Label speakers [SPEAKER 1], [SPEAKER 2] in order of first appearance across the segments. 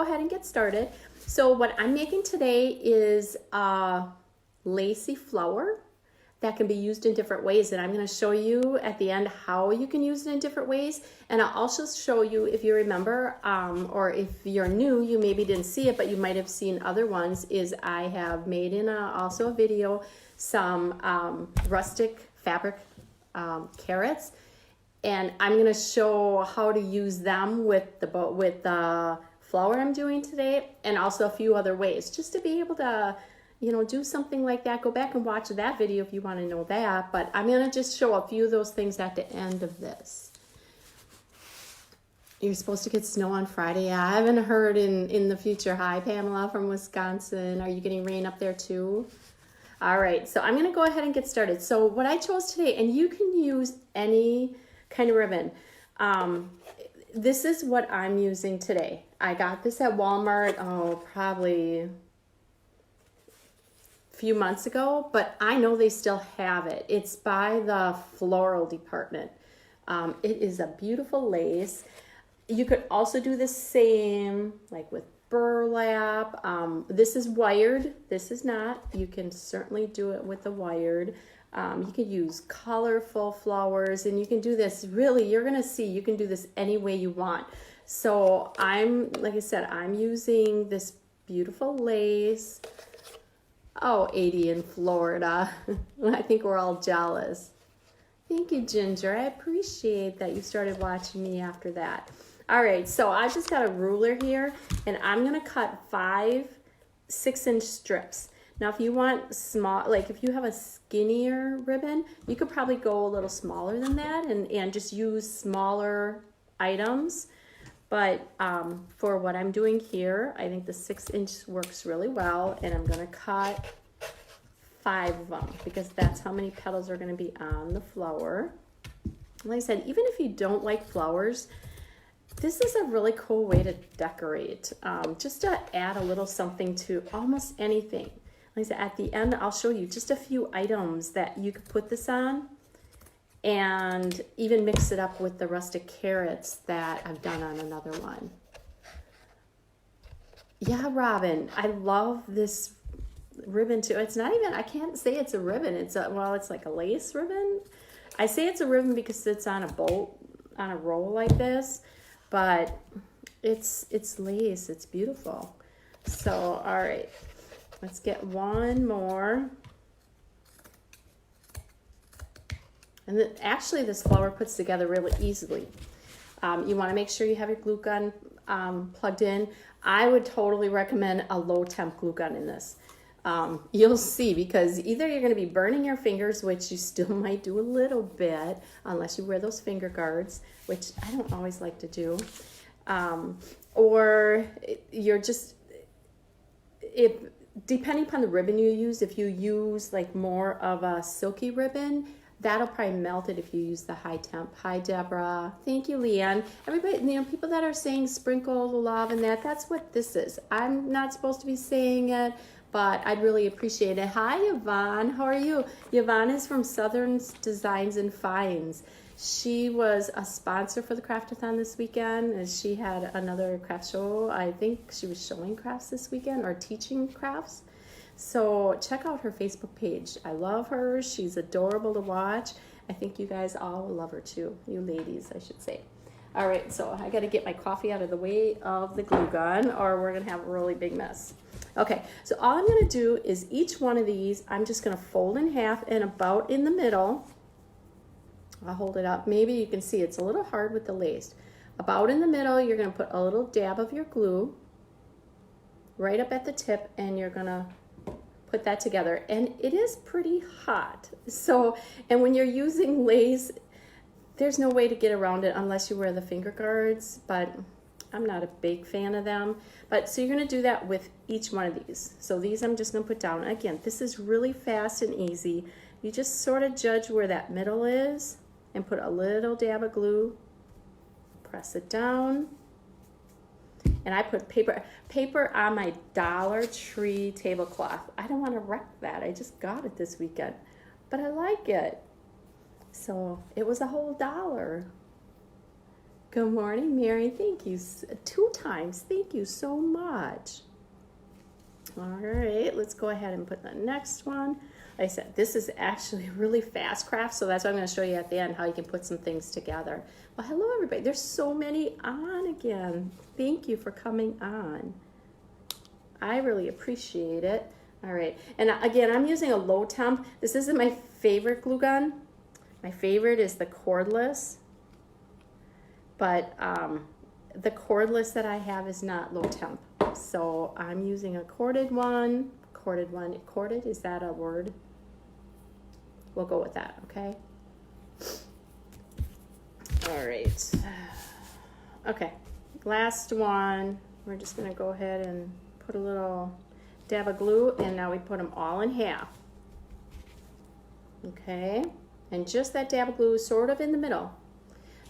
[SPEAKER 1] Go ahead and get started. So what I'm making today is a lacy flower that can be used in different ways, and I'm going to show you at the end how you can use it in different ways. And I'll also show you, if you remember, or if you're new, you maybe didn't see it, but you might have seen other ones, is I have made in also a video some rustic fabric carrots, and I'm going to show how to use them with the flower I'm doing today, and also a few other ways just to be able to, you know, do something like that. Go back and watch that video if you want to know that, but I'm going to just show a few of those things at the end of this. You're supposed to get snow on Friday. Yeah, I haven't heard in the future. Hi, Pamela from Wisconsin. Are you getting rain up there too? All right, so I'm going to go ahead and get started. So what I chose today, and you can use any kind of ribbon. This is what I'm using today. I got this at Walmart, probably a few months ago, but I know they still have it. It's by the floral department. It is a beautiful lace. You could also do the same, like with burlap. This is wired. This is not. You can certainly do it with the wired. You can use colorful flowers, and you can do this, really, you're going to see, you can do this any way you want. So like I said, I'm using this beautiful lace. Oh, 80 in Florida. I think we're all jealous. Thank you, Ginger. I appreciate that you started watching me after that. All right, so I just got a ruler here, and I'm going to cut 5 6-inch strips. Now, if you want small, like if you have a skinnier ribbon, you could probably go a little smaller than that and just use smaller items. But for what I'm doing here, I think the 6-inch works really well, and I'm going to cut 5 of them because that's how many petals are going to be on the flower. Like I said, even if you don't like flowers, this is a really cool way to decorate, just to add a little something to almost anything. Like I said, at the end, I'll show you just a few items that you could put this on, and even mix it up with the rustic carrots that I've done on another one. Yeah, Robin, I love this ribbon too. It's not even, I can't say it's a ribbon. It's like a lace ribbon. I say it's a ribbon because it's on a bolt, on a roll like this, but it's lace. It's beautiful. So, all right, let's get one more. And actually, this flower puts together really easily. You want to make sure you have your glue gun plugged in. I would totally recommend a low temp glue gun in this. You'll see, because either you're going to be burning your fingers, which you still might do a little bit, unless you wear those finger guards, which I don't always like to do. Or you're just, depending upon the ribbon you use, if you use like more of a silky ribbon, that'll probably melt it if you use the high temp. Hi, Deborah. Thank you, Leanne. Everybody, you know, people that are saying sprinkle the love and that's what this is. I'm not supposed to be saying it, but I'd really appreciate it. Hi, Yvonne. How are you? Yvonne is from Southern Designs and Finds. She was a sponsor for the Craftathon this weekend, and she had another craft show. I think she was showing crafts this weekend or teaching crafts. So check out her Facebook page. I love her. She's adorable to watch. I think you guys all will love her too. You ladies, I should say. All right, so I got to get my coffee out of the way of the glue gun, or we're going to have a really big mess. Okay, so all I'm going to do is each one of these, I'm just going to fold in half, and about in the middle, I'll hold it up. Maybe you can see it's a little hard with the lace. About in the middle, you're going to put a little dab of your glue right up at the tip, and you're going to put that together. And it is pretty hot. So, and when you're using lace, there's no way to get around it unless you wear the finger guards, but I'm not a big fan of them. But so you're going to do that with each one of these. So these I'm just going to put down. Again, this is really fast and easy. You just sort of judge where that middle is and put a little dab of glue, press it down. And I put paper on my Dollar Tree tablecloth. I don't want to wreck that. I just got it this weekend, but I like it. So it was a whole $1. Good morning, Mary. Thank you 2 times. Thank you so much. All right, let's go ahead and put the next one. Like I said, this is actually a really fast craft, so that's what I'm going to show you at the end, how you can put some things together. Well, hello, everybody. There's so many on again. Thank you for coming on. I really appreciate it. All right, and again, I'm using a low temp. This isn't my favorite glue gun. My favorite is the cordless, but the cordless that I have is not low temp. So I'm using a corded one. Corded, is that a word? We'll go with that, okay? All right. Okay, last one. We're just gonna go ahead and put a little dab of glue, and now we put them all in half. Okay, and just that dab of glue is sort of in the middle.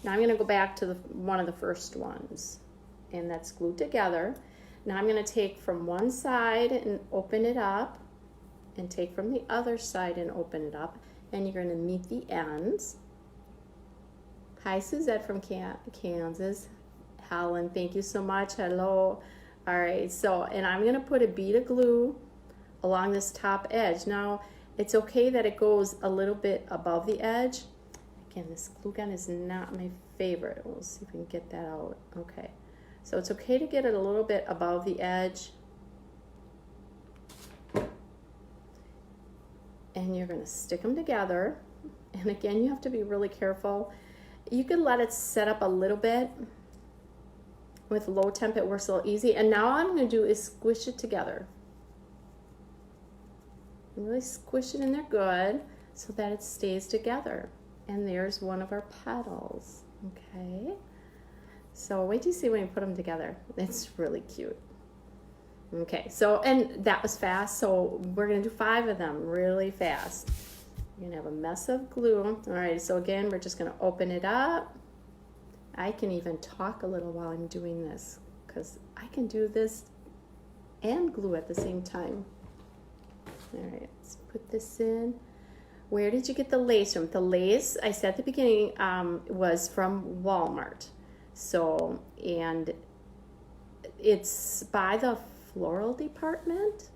[SPEAKER 1] Now I'm gonna go back to one of the first ones, and that's glued together. Now I'm going to take from one side and open it up, and take from the other side and open it up, and you're going to meet the ends. Hi, Suzette from Kansas. Helen, thank you so much. Hello. All right, so, and I'm going to put a bead of glue along this top edge. Now, it's okay that it goes a little bit above the edge. Again, this glue gun is not my favorite. We'll see if we can get that out. Okay. So it's okay to get it a little bit above the edge. And you're going to stick them together. And again, you have to be really careful. You can let it set up a little bit. With low temp, it works a little easy. And now all I'm going to do is squish it together. Really squish it in there good so that it stays together. And there's one of our petals. Okay. So wait till you see when you put them together. It's really cute. Okay, so, and that was fast, so we're gonna do 5 of them really fast. You're gonna have a mess of glue. All right, so again, we're just gonna open it up. I can even talk a little while I'm doing this, because I can do this and glue at the same time. All right, let's put this in. Where did you get the lace from? The lace, I said at the beginning, was from Walmart. So, and it's by the floral department.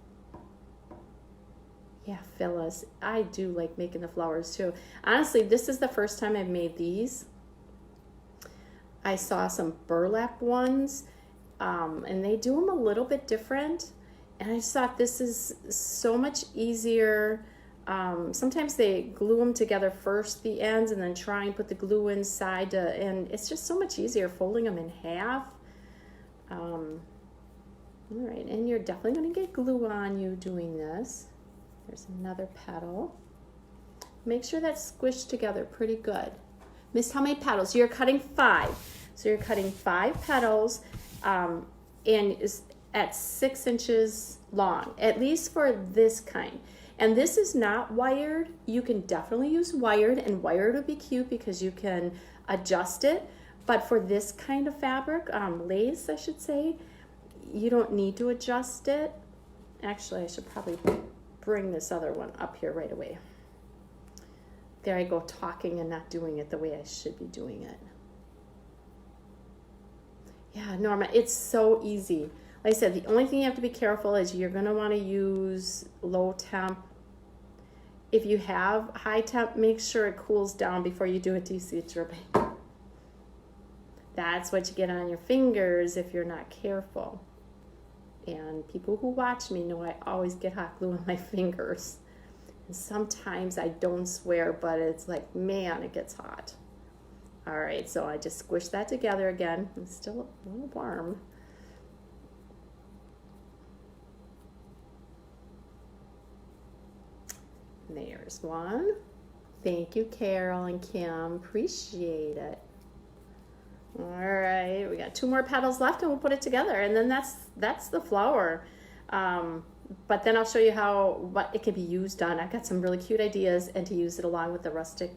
[SPEAKER 1] Yeah, Phyllis, I do like making the flowers too. Honestly, this is the first time I've made these. I saw some burlap ones, and they do them a little bit different. And I just thought this is so much easier. Sometimes they glue them together first, the ends, and then try and put the glue inside, and it's just so much easier folding them in half. All right, and you're definitely going to get glue on you doing this. There's another petal. Make sure that's squished together pretty good. Miss, how many petals? You're cutting 5. So you're cutting 5 petals, and is at 6 inches long, at least for this kind. And this is not wired. You can definitely use wired, and wired would be cute because you can adjust it. But for this kind of fabric, lace, I should say, you don't need to adjust it. Actually, I should probably bring this other one up here right away. There I go, talking and not doing it the way I should be doing it. Yeah, Norma, it's so easy. Like I said, the only thing you have to be careful is you're going to want to use low temp. If you have high temp, make sure it cools down before you do it. Do you see it dripping? That's what you get on your fingers if you're not careful. And people who watch me know I always get hot glue on my fingers. And sometimes I don't swear, but it's like, man, it gets hot. All right, so I just squish that together again. It's still a little warm. There's one. Thank you, Carol and Kim. Appreciate it. All right, we got 2 more petals left, and we'll put it together, and then that's the flower. But then I'll show you what it can be used on. I've got some really cute ideas, and to use it along with the rustic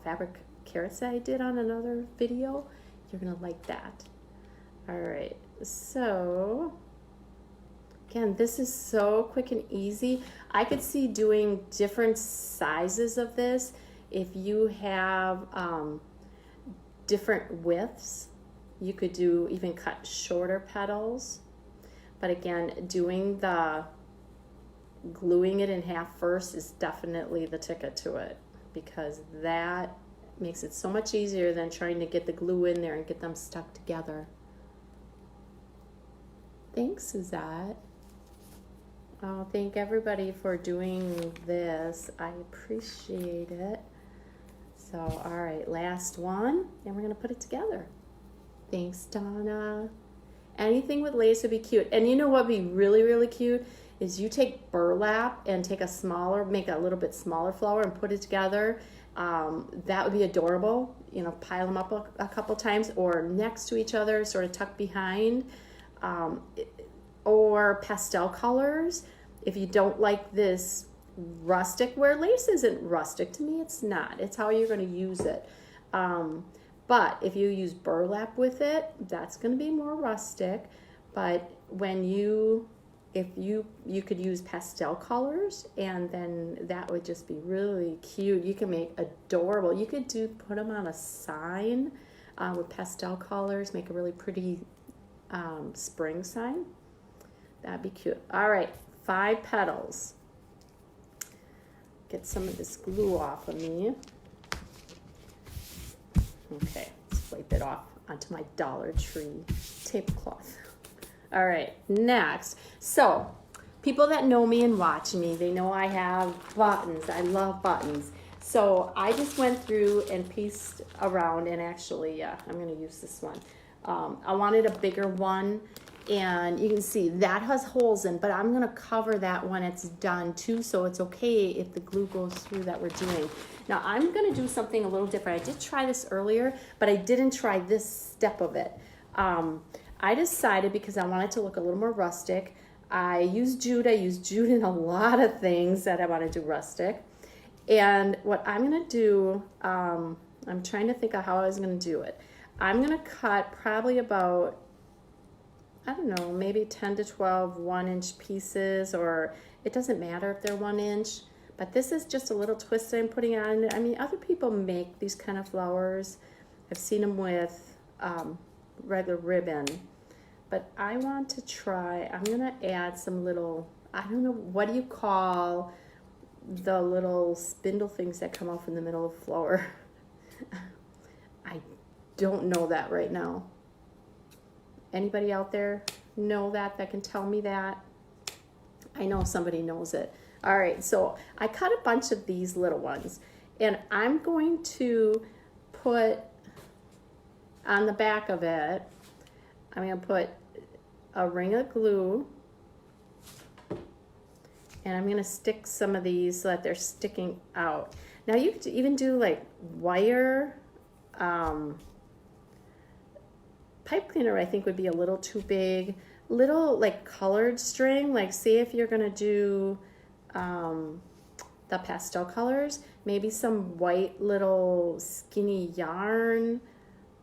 [SPEAKER 1] fabric carrots that I did on another video. You're gonna like that. All right, so again, this is so quick and easy. I could see doing different sizes of this if you have different widths. You could do even cut shorter petals. But again, doing the gluing it in half first is definitely the ticket to it, because that makes it so much easier than trying to get the glue in there and get them stuck together. Thanks, Suzette. Oh, thank everybody for doing this. I appreciate it. So, all right, last one, and we're gonna put it together. Thanks, Donna. Anything with lace would be cute. And you know what would be really, really cute is you take burlap and take a smaller, make a little bit smaller flower and put it together. That would be adorable. You know, pile them up a couple times or next to each other, sort of tucked behind. Or pastel colors. If you don't like this rustic, where lace isn't rustic, to me it's not. It's how you're going to use it. But if you use burlap with it, that's going to be more rustic. But when if you could use pastel colors, and then that would just be really cute. You can make adorable. You could put them on a sign with pastel colors, make a really pretty spring sign. That'd be cute. All right, 5 petals. Get some of this glue off of me. Okay, let's wipe it off onto my Dollar Tree tablecloth. All right, next. So, people that know me and watch me, they know I have buttons. I love buttons. So, I just went through and pieced around, and actually, I'm going to use this one. I wanted a bigger one, and you can see that has holes in, but I'm going to cover that when it's done too, so it's okay if the glue goes through that we're doing. Now, I'm going to do something a little different. I did try this earlier, but I didn't try this step of it. I decided, because I wanted to look a little more rustic, I used jute. I use jute in a lot of things that I want to do rustic. And what I'm going to do, I'm trying to think of how I was going to do it. I'm going to cut probably about, I don't know, maybe 10 to 12 1-inch pieces, or it doesn't matter if they're 1 inch, but this is just a little twist I'm putting on. I mean, other people make these kind of flowers. I've seen them with regular ribbon, but I want to try, I'm going to add some little, I don't know, what do you call the little spindle things that come off in the middle of the flower? I don't know that right now. Anybody out there know that can tell me that? I know somebody knows it. All right, so I cut a bunch of these little ones, and I'm going to put on the back of it, I'm going to put a ring of glue, and I'm going to stick some of these so that they're sticking out. Now you could even do like wire, pipe cleaner I think would be a little too big. Little like colored string, like say if you're gonna do the pastel colors, maybe some white little skinny yarn.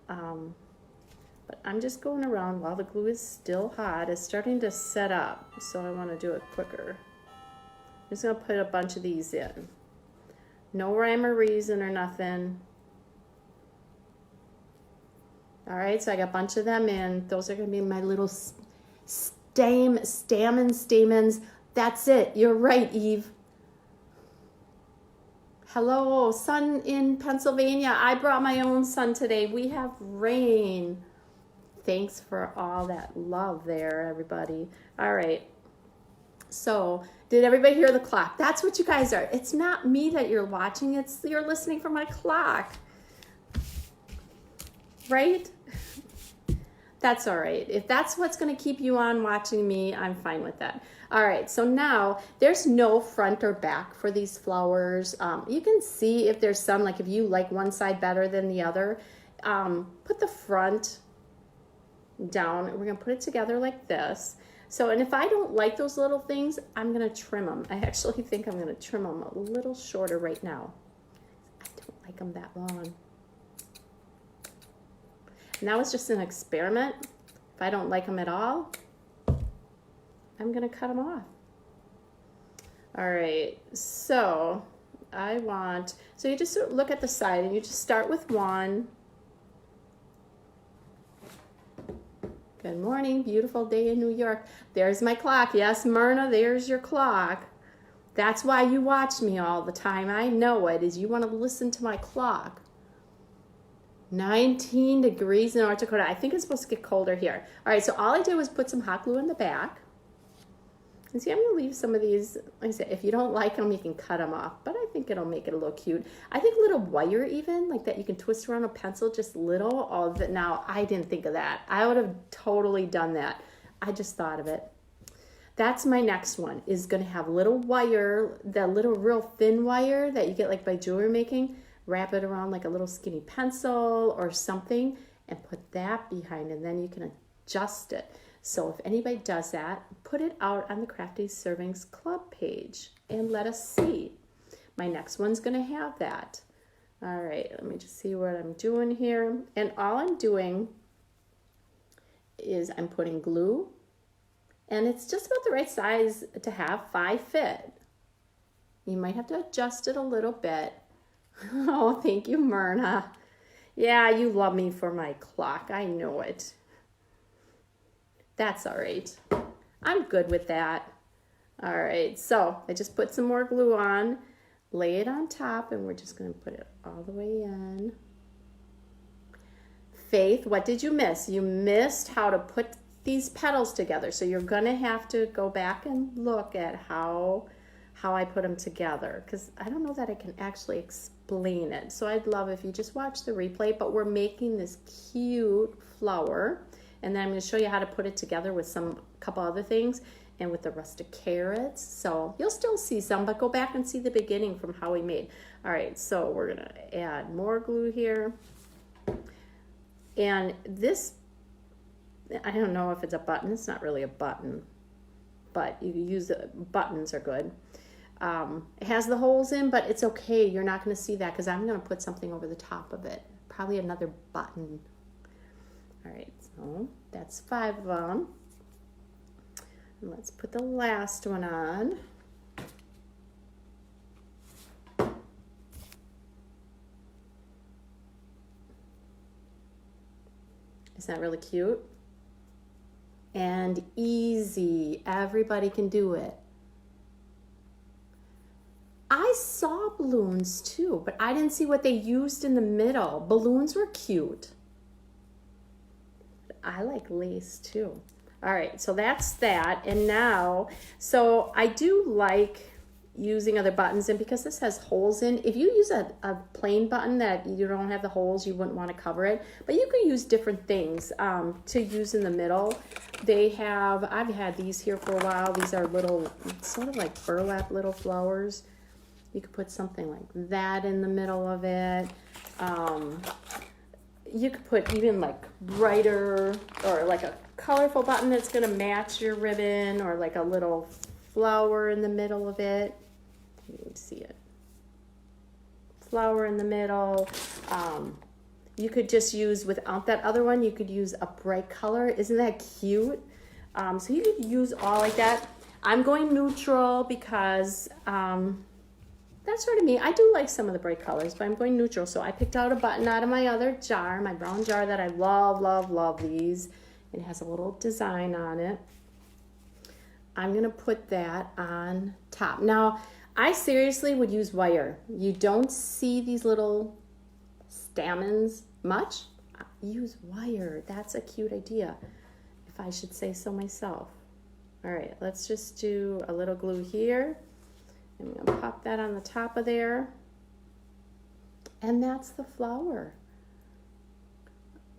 [SPEAKER 1] But I'm just going around while the glue is still hot. It's starting to set up, so I want to do it quicker. I'm just gonna put a bunch of these in. No rhyme or reason or nothing. All right, so I got a bunch of them in. Those are gonna be my little stamens. That's it. You're right, Eve. Hello, sun in Pennsylvania. I brought my own sun today. We have rain. Thanks for all that love there, everybody. All right. So, did everybody hear the clock? That's what you guys are. It's not me that you're watching. It's you're listening for my clock. Right? That's all right. If that's what's going to keep you on watching me, I'm fine with that. All right, so now there's no front or back for these flowers. You can see if there's some, like if you like one side better than the other, put the front down. We're going to put it together like this. So, and if I don't like those little things, I'm going to trim them. I actually think I'm going to trim them a little shorter right now. I don't like them that long. And that was just an experiment. If I don't like them at all, I'm gonna cut them off. All right, so so you just look at the side and you just start with one. Good morning. Beautiful day in New York. There's my clock. Yes, Myrna, there's your clock. That's why you watch me all the time. I know it, is you want to listen to my clock. 19 degrees in North Dakota. I think it's supposed to get colder here. All right, so all I did was put some hot glue in the back. And see, I'm going to leave some of these. Like I said, if you don't like them, you can cut them off. But I think it'll make it a little cute. I think little wire even, like that you can twist around a pencil, just little. All of it. Now, I didn't think of that. I would have totally done that. I just thought of it. That's my next one, is going to have little wire, that little real thin wire that you get like by jewelry making. Wrap it around like a little skinny pencil or something and put that behind, and then you can adjust it. So if anybody does that, put it out on the Crafty Servings Club page and let us see. My next one's going to have that. All right, let me just see what I'm doing here. And all I'm doing is I'm putting glue, and it's just about the right size to have 5 fit. You might have to adjust it a little bit. Oh, thank you, Myrna. Yeah, you love me for my clock. I know it. That's all right. I'm good with that. All right, so I just put some more glue on, lay it on top, and we're just going to put it all the way in. Faith, what did you miss? You missed how to put these petals together. So you're going to have to go back and look at how I put them together, because I don't know that I can actually explain it. So I'd love if you just watch the replay, but we're making this cute flower. And then I'm going to show you how to put it together with some couple other things and with the rustic carrots. So you'll still see some, but go back and see the beginning from how we made. All right, so we're going to add more glue here. And this, I don't know if it's a button. It's not really a button, but you can use buttons are good. It has the holes in, but it's okay. You're not going to see that because I'm going to put something over the top of it. Probably another button. All right, so that's 5 of them. And let's put the last one on. Isn't that really cute? And easy. Everybody can do it. I saw balloons too, but I didn't see what they used in the middle. Balloons were cute. I like lace too. All right, so that's that. And now, so I do like using other buttons, and because this has holes in, if you use a plain button that you don't have the holes, you wouldn't want to cover it, but you can use different things to use in the middle. They have, I've had these here for a while. These are little, sort of like burlap little flowers. You could put something like that in the middle of it. You could put even like brighter or like a colorful button that's going to match your ribbon, or like a little flower in the middle of it. You can see it. Flower in the middle. You could just use, without that other one, you could use a bright color. Isn't that cute? So you could use all like that. I'm going neutral because that's sort of me. I do like some of the bright colors, but I'm going neutral. So I picked out a button out of my other jar, my brown jar that I love, love, love these. It has a little design on it. I'm going to put that on top. Now, I seriously would use wire. You don't see these little stamens much. Use wire. That's a cute idea, if I should say so myself. All right, let's just do a little glue here. I'm going to pop that on the top of there. And that's the flower.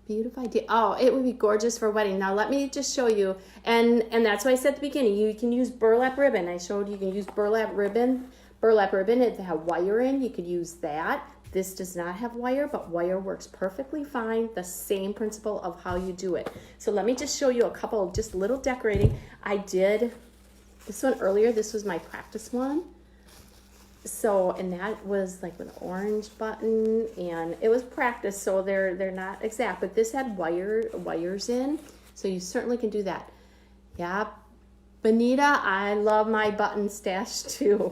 [SPEAKER 1] Beautiful idea. Oh, it would be gorgeous for a wedding. Now let me just show you. And that's why I said at the beginning, you can use burlap ribbon. I showed you can use burlap ribbon. Burlap ribbon, it have wire in. You could use that. This does not have wire, but wire works perfectly fine. The same principle of how you do it. So let me just show you a couple of just little decorating. I did this one earlier. This was my practice one. So, and that was like with an orange button, and it was practice, so they're not exact, but this had wires in, so you certainly can do that. Yeah, Benita, I love my button stash too.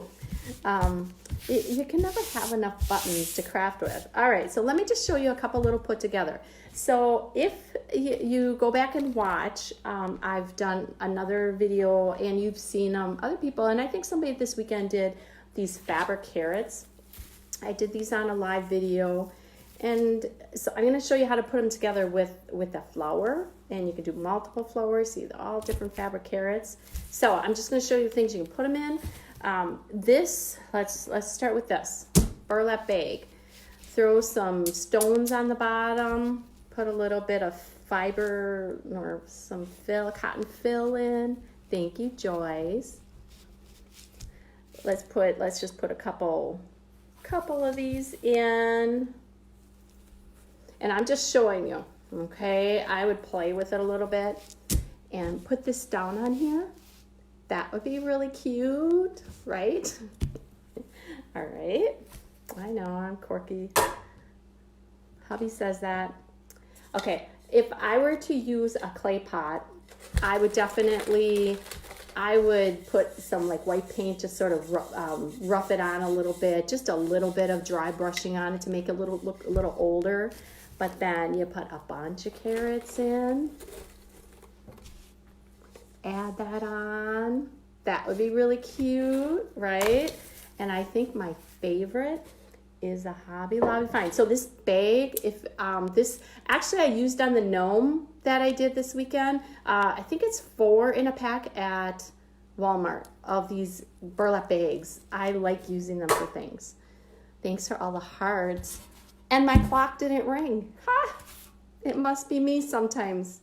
[SPEAKER 1] You can never have enough buttons to craft with. All right, so let me just show you a couple little put together. So if you go back and watch, I've done another video and you've seen other people, and I think somebody this weekend did these fabric carrots. I did these on a live video, and so I'm going to show you how to put them together with a flower, and you can do multiple flowers, see all different fabric carrots. So I'm just going to show you the things you can put them in. Let's start with this burlap bag. Throw some stones on the bottom, put a little bit of fiber or some cotton fill in. Thank you, Joyce. Let's just put a couple of these in, and I'm just showing you, okay? I would play with it a little bit and put this down on here. That would be really cute, right? All right. I know, I'm quirky. Hubby says that. Okay, if I were to use a clay pot, I would put some like white paint, just sort of rough it on a little bit, just a little bit of dry brushing on it to make it look a little older. But then you put a bunch of carrots in. Add that on. That would be really cute, right? And I think my favorite is a Hobby Lobby find. So this bag, actually I used on the gnome that I did this weekend. I think it's 4 in a pack at Walmart of these burlap bags. I like using them for things. Thanks for all the hearts. And my clock didn't ring. Ha! It must be me sometimes.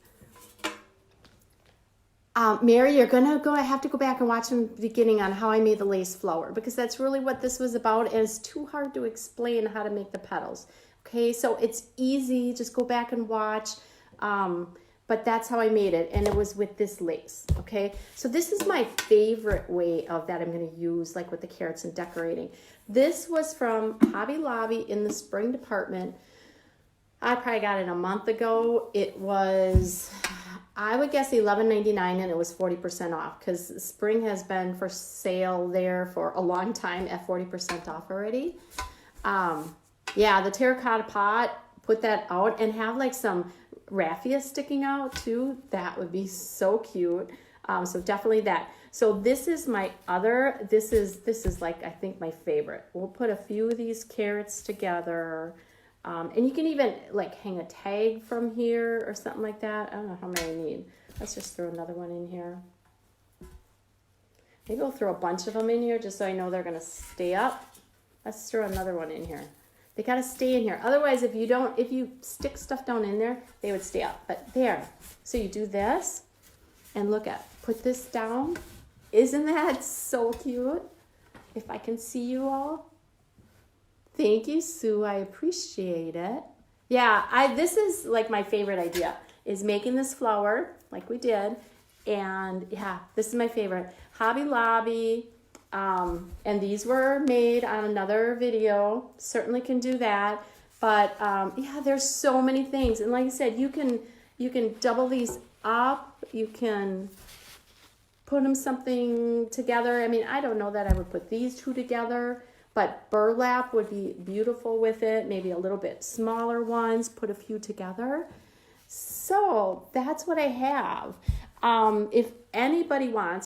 [SPEAKER 1] Mary, you're gonna I have to go back and watch from the beginning on how I made the lace flower, because that's really what this was about, and it's too hard to explain how to make the petals. Okay, so it's easy, just go back and watch, but that's how I made it, and it was with this lace. Okay, so this is my favorite way of that I'm gonna use, like with the carrots and decorating. This was from Hobby Lobby in the spring department. I probably got it a month ago. It was, I would guess $11.99, and it was 40% off, because spring has been for sale there for a long time at 40% off already. Yeah, the terracotta pot, put that out and have like some raffia sticking out too. That would be so cute. So definitely that. So this is my other, this is like, I think my favorite. We'll put a few of these carrots together. And you can even like hang a tag from here or something like that. I don't know how many I need. Let's just throw another one in here. Maybe we'll throw a bunch of them in here just so I know they're gonna stay up. Let's throw another one in here. They gotta stay in here. Otherwise, if you stick stuff down in there, they would stay up. But there, so you do this and put this down. Isn't that so cute? If I can see you all. Thank you, Sue. I appreciate it. Yeah, this is like my favorite idea, is making this flower like we did. And yeah, this is my favorite. Hobby Lobby. And these were made on another video. Certainly can do that. But yeah, there's so many things. And like I said, you can double these up. You can put them something together. I mean, I don't know that I would put these two together. But burlap would be beautiful with it. Maybe a little bit smaller ones, put a few together. So that's what I have. If anybody wants,